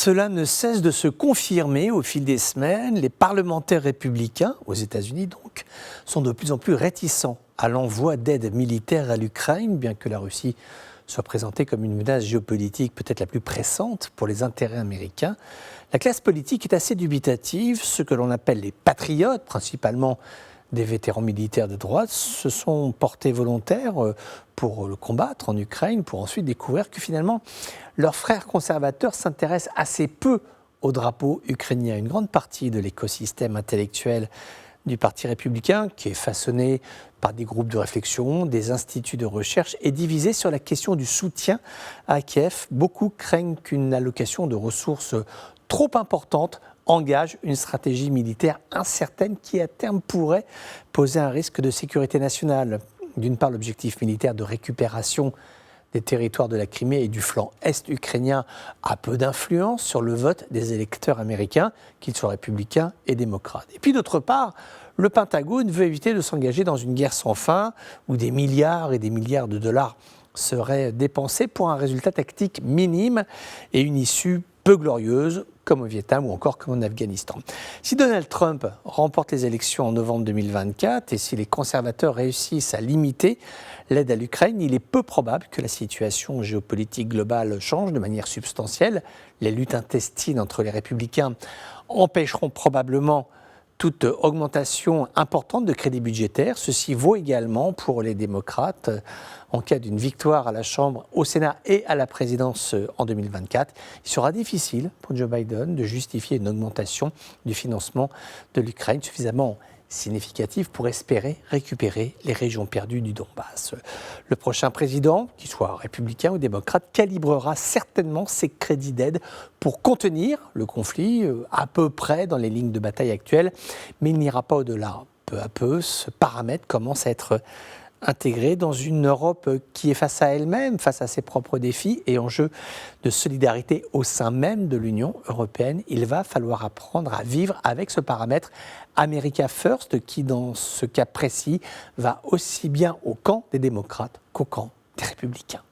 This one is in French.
Cela ne cesse de se confirmer au fil des semaines. Les parlementaires républicains, aux États-Unis donc, sont de plus en plus réticents à l'envoi d'aide militaire à l'Ukraine, bien que la Russie soit présentée comme une menace géopolitique peut-être la plus pressante pour les intérêts américains. La classe politique est assez dubitative. Ce que l'on appelle les patriotes, principalement des vétérans militaires de droite, se sont portés volontaires pour le combattre en Ukraine, pour ensuite découvrir que finalement, leurs frères conservateurs s'intéressent assez peu au drapeau ukrainien. Une grande partie de l'écosystème intellectuel du Parti républicain, qui est façonné par des groupes de réflexion, des instituts de recherche, est divisé sur la question du soutien à Kiev. Beaucoup craignent qu'une allocation de ressources trop importante engage une stratégie militaire incertaine qui, à terme, pourrait poser un risque de sécurité nationale. D'une part, l'objectif militaire de récupération des territoires de la Crimée et du flanc est ukrainien a peu d'influence sur le vote des électeurs américains, qu'ils soient républicains et démocrates. Et puis d'autre part, le Pentagone veut éviter de s'engager dans une guerre sans fin où des milliards et des milliards de dollars seraient dépensés pour un résultat tactique minime et une issue peu glorieuse, comme au Vietnam ou encore comme en Afghanistan. Si Donald Trump remporte les élections en novembre 2024 et si les conservateurs réussissent à limiter l'aide à l'Ukraine, il est peu probable que la situation géopolitique globale change de manière substantielle. Les luttes intestines entre les républicains empêcheront probablement toute augmentation importante de crédits budgétaires. Ceci vaut également pour les démocrates en cas d'une victoire à la Chambre, au Sénat et à la présidence en 2024. Il sera difficile pour Joe Biden de justifier une augmentation du financement de l'Ukraine suffisamment significative pour espérer récupérer les régions perdues du Donbass. Le prochain président, qu'il soit républicain ou démocrate, calibrera certainement ses crédits d'aide pour contenir le conflit à peu près dans les lignes de bataille actuelles, mais il n'ira pas au-delà. Peu à peu, ce paramètre commence à être intégré dans une Europe qui est face à elle-même, face à ses propres défis et enjeux de solidarité au sein même de l'Union européenne. Il va falloir apprendre à vivre avec ce paramètre America First qui, dans ce cas précis, va aussi bien au camp des démocrates qu'au camp des républicains.